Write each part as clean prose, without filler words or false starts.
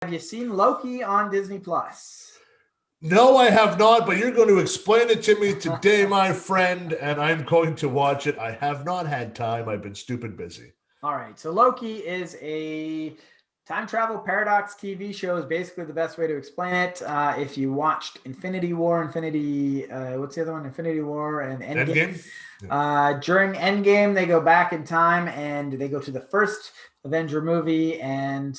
Have you seen Loki on Disney Plus? No, I have not, but you're going to explain it to me today, my friend, and I'm going to watch it. I have not had time. I've been stupid busy. All right. So Loki is a time travel paradox TV show is basically the best way to explain it. If you watched Infinity War, what's the other one? Infinity War and Endgame. During Endgame, they go back in time and they go to the first Avenger movie and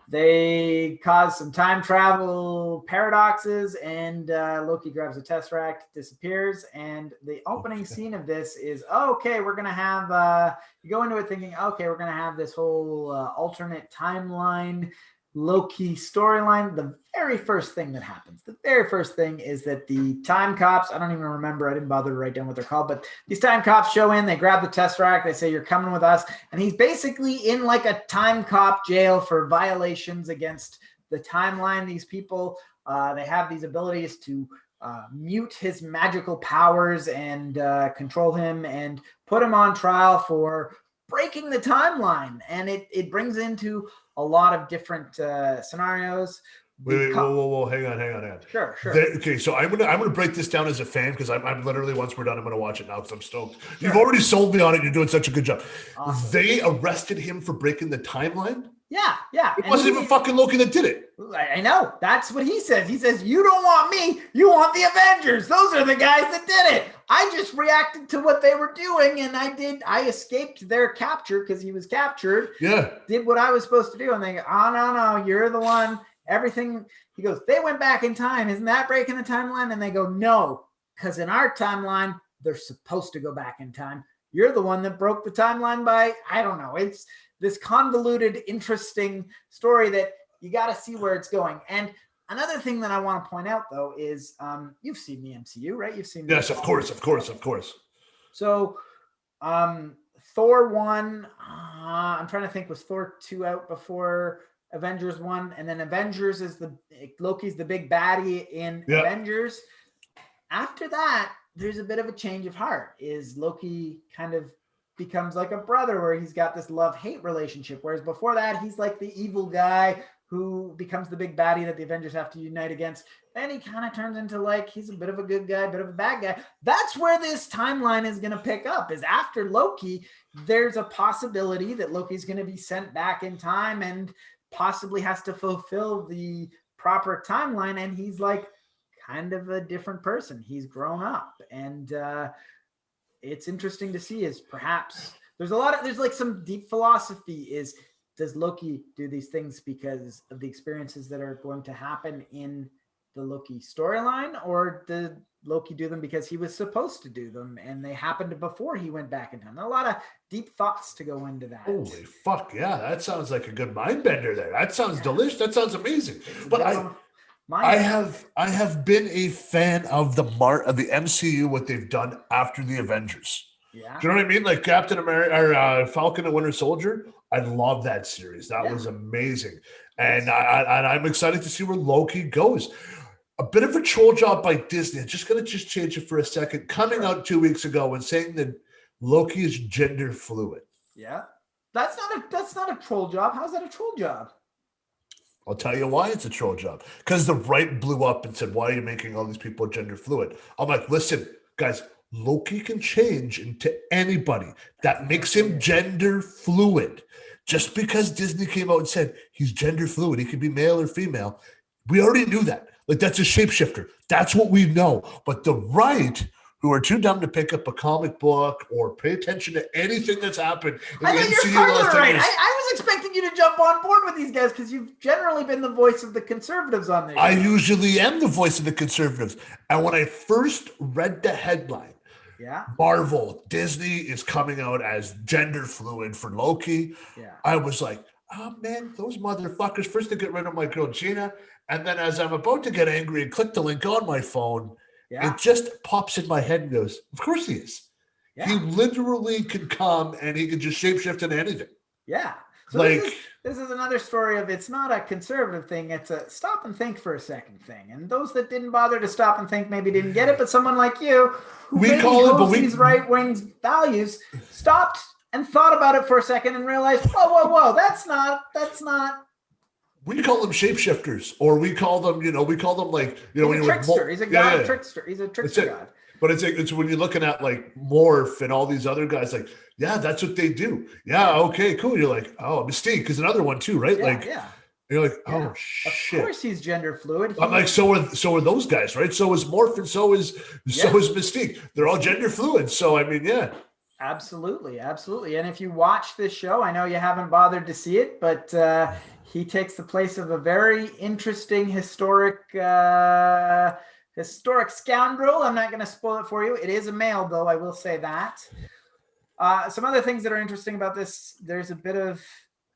they cause some time travel paradoxes, and Loki grabs a Tesseract, disappears, and the opening scene of this is, we're going to have, you go into it thinking, we're going to have this whole alternate timeline Loki storyline. The very first thing that happens, is that the time cops, I don't even remember, I didn't bother to write down what they're called, but these time cops show in, they grab the Tesseract, they say, you're coming with us, and he's basically in like a time cop jail for violations against the timeline. These people, they have these abilities to mute his magical powers and control him and put him on trial for breaking the timeline, and it brings into a lot of different scenarios. Wait, whoa, hang on. Sure. Okay, so I'm gonna break this down as a fan because I'm literally, once we're done, I'm gonna watch it now because I'm stoked. Sure. You've already sold me on it. You're doing such a good job. Awesome. They arrested him for breaking the timeline? Yeah. It wasn't even fucking Loki that did it. I know. That's what he says. He says, you don't want me, you want the Avengers. Those are the guys that did it. I just reacted to what they were doing, and I escaped their capture because he was captured. Yeah. Did what I was supposed to do. And they go, oh, no, you're the one. Everything. He goes, they went back in time. Isn't that breaking the timeline? And they go, no, because in our timeline, they're supposed to go back in time. You're the one that broke the timeline by, I don't know. It's this convoluted, interesting story that you got to see where it's going. And another thing that I want to point out, though, is you've seen the MCU, right? You've seen. Yes, of course. So Thor 1, I'm trying to think, was Thor 2 out before Avengers 1? And then Avengers is Loki's the big baddie in Avengers. After that, there's a bit of a change of heart. Is Loki kind of becomes like a brother where he's got this love-hate relationship, whereas before that he's like the evil guy who becomes the big baddie that the Avengers have to unite against. Then he kind of turns into like he's a bit of a good guy, bit of a bad guy. That's where this timeline is going to pick up, is after Loki, there's a possibility that Loki's going to be sent back in time and possibly has to fulfill the proper timeline, and he's like kind of a different person. He's grown up, and it's interesting to see is perhaps there's like some deep philosophy is, does Loki do these things because of the experiences that are going to happen in the Loki storyline, or did Loki do them because he was supposed to do them and they happened before he went back in time? A lot of deep thoughts to go into that. Holy fuck, yeah, that sounds like a good mind bender there. That sounds delicious. That sounds amazing. But I have been a fan of the MCU, what they've done after the Avengers. Yeah. Do you know what I mean? Like Captain America or Falcon and Winter Soldier. I love that series. That was amazing. And I'm excited to see where Loki goes. A bit of a troll job by Disney. I'm just going to change it for a second. Coming out 2 weeks ago and saying that Loki is gender fluid. Yeah. That's not a troll job. How's that a troll job? I'll tell you why it's a troll job. Because the right blew up and said, why are you making all these people gender fluid? I'm like, listen, guys, Loki can change into anybody. That makes him gender fluid. Just because Disney came out and said he's gender fluid, he could be male or female, we already knew that. Like, that's a shapeshifter. That's what we know. But the right, who are too dumb to pick up a comic book or pay attention to anything that's happened in the MCU in the last 10 years. I was expecting you to jump on board with these guys because you've generally been the voice of the conservatives on this show. I usually am the voice of the conservatives. And when I first read the headline, Marvel, Disney is coming out as gender fluid for Loki. Yeah. I was like, oh man, those motherfuckers, first to get rid of my girl Gina. And then as I'm about to get angry and click the link on my phone, it just pops in my head and goes, of course he is. Yeah. He literally can come and he can just shapeshift into anything. Yeah. So this is another story of, it's not a conservative thing. It's a stop and think for a second thing. And those that didn't bother to stop and think maybe didn't get it, but someone like you, who these right-wing values, stopped and thought about it for a second and realized, whoa, that's not We call them shapeshifters, or we call them, we call them like, when He's a you're trickster. He's a god trickster. He's a trickster god. But it's when you're looking at like Morph and all these other guys, like, yeah, that's what they do. Yeah, okay, cool. You're like, oh, Mystique is another one too, right? You're like, oh shit. Of course, he's gender fluid. I'm like, so are those guys, right? So is Morph, and so is Mystique. They're all gender fluid. So I mean, yeah. Absolutely. And if you watch this show, I know you haven't bothered to see it, but he takes the place of a very interesting historic scoundrel. I'm not going to spoil it for you. It is a male, though. I will say that. Some other things that are interesting about this. There's a bit of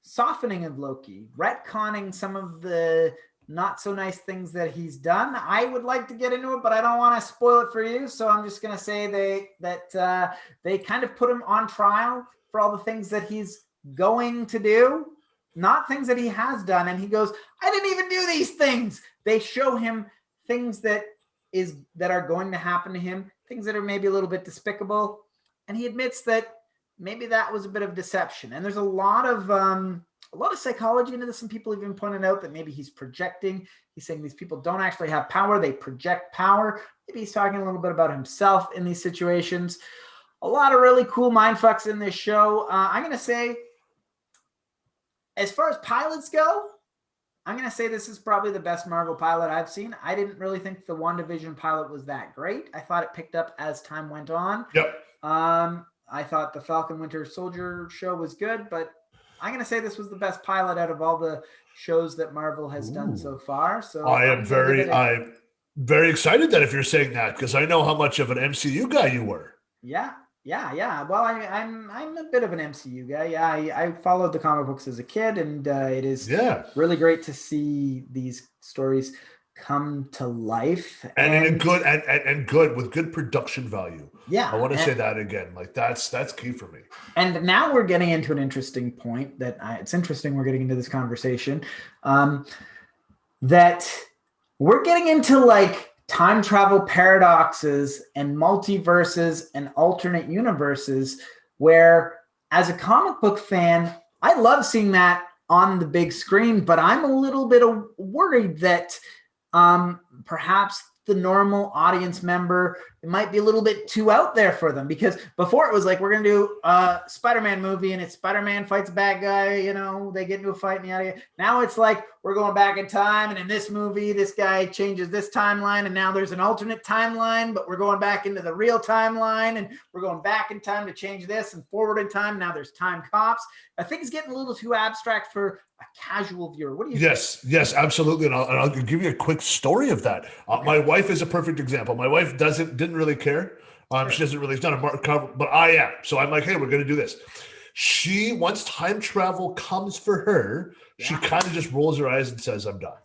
softening of Loki, retconning some of the not so nice things that he's done. I would like to get into it, but I don't want to spoil it for you. So I'm just going to say they kind of put him on trial for all the things that he's going to do, not things that he has done. And he goes, I didn't even do these things. They show him things that are going to happen to him, things that are maybe a little bit despicable. And he admits that maybe that was a bit of deception. And there's a lot of psychology into this. Some people even pointed out that maybe he's projecting. He's saying these people don't actually have power. They project power. Maybe he's talking a little bit about himself in these situations. A lot of really cool mindfucks in this show. I'm going to say, as far as pilots go, I'm going to say this is probably the best Marvel pilot I've seen. I didn't really think the WandaVision pilot was that great. I thought it picked up as time went on. Yep. I thought the Falcon Winter Soldier show was good, but I'm going to say this was the best pilot out of all the shows that Marvel has done so far. So I'm very excited that if you're saying that, because I know how much of an MCU guy you were. Yeah. Well, I'm a bit of an MCU guy. Yeah, I followed the comic books as a kid, and it is really great to see these stories come to life and good with good production value. Yeah, I want to say that again. Like that's key for me. And now we're getting into an interesting point that it's interesting. We're getting into this conversation that we're getting into like time travel paradoxes and multiverses and alternate universes, where as a comic book fan, I love seeing that on the big screen, but I'm a little bit worried that perhaps the normal audience member, it might be a little bit too out there for them, because before it was like, we're going to do a Spider-Man movie and it's Spider-Man fights a bad guy, they get into a fight and the idea. Now it's like, we're going back in time, and in this movie, this guy changes this timeline, and now there's an alternate timeline, but we're going back into the real timeline, and we're going back in time to change this, and forward in time. Now there's time cops. I think it's getting a little too abstract for a casual viewer. What do you think? Yes, absolutely. And I'll give you a quick story of that. Okay. My wife is a perfect example. My wife didn't really care. She doesn't really, it's not a cover, but I am. So I'm like, hey, we're going to do this. Once time travel comes for her, she kind of just rolls her eyes and says, I'm done.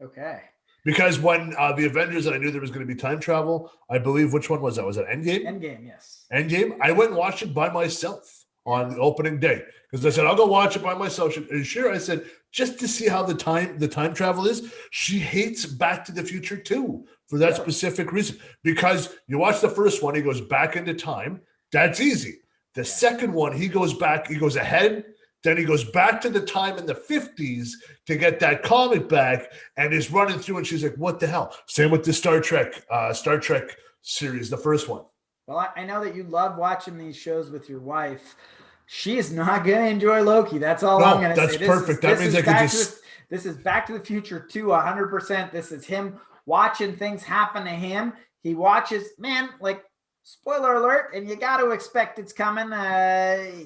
Okay. Because when the Avengers, and I knew there was going to be time travel, I believe, which one was that? Was it Endgame? Endgame, yes. Endgame. I went and watched it by myself on the opening day, because I said, I'll go watch it by myself. And sure, I said, just to see how the time travel is. She hates Back to the Future 2 for that specific reason. Because you watch the first one, he goes back into time. That's easy. The second one, he goes ahead, then he goes back to the time in the 50s to get that comic back, and is running through, and she's like, what the hell? Same with the Star Trek series, the first one. Well, I know that you love watching these shows with your wife. She is not going to enjoy Loki. That's all I'm going to say. That's perfect. That means I could just... This is Back to the Future 2, 100%. This is him watching things happen to him. He watches, spoiler alert, and you got to expect it's coming.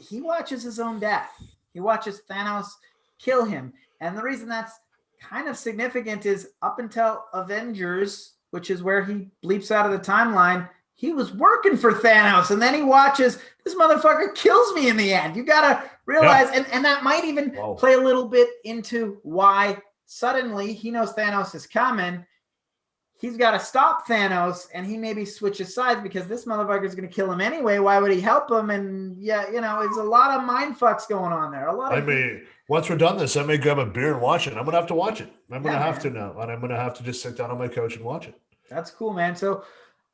He watches his own death. He watches Thanos kill him. And the reason that's kind of significant is up until Avengers, which is where he bleeps out of the timeline, he was working for Thanos. And then he watches, this motherfucker kills me in the end. You got to realize, and that might even play a little bit into why suddenly he knows Thanos is coming. He's got to stop Thanos, and he maybe switches sides because this motherfucker is going to kill him anyway. Why would he help him? And it's a lot of mind fucks going on there. Once we're done this, I may grab a beer and watch it. I'm going to have to watch it. I'm going to have to now, and I'm going to have to just sit down on my couch and watch it. That's cool, man. So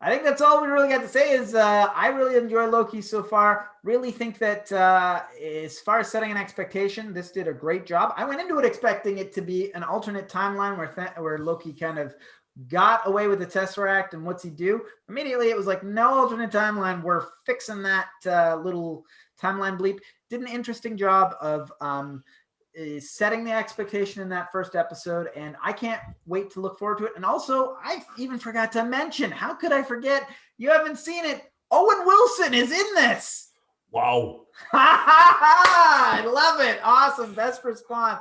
I think that's all we really got to say is I really enjoy Loki so far. Really think that as far as setting an expectation, this did a great job. I went into it expecting it to be an alternate timeline where Loki kind of got away with the Tesseract and what's he do? Immediately it was like, no alternate timeline. We're fixing that little timeline bleep. Did an interesting job of is setting the expectation in that first episode, and I can't wait to look forward to it. And also, I even forgot to mention, how could I forget? You haven't seen it. Owen Wilson is in this. Wow. I love it. Awesome. Best response.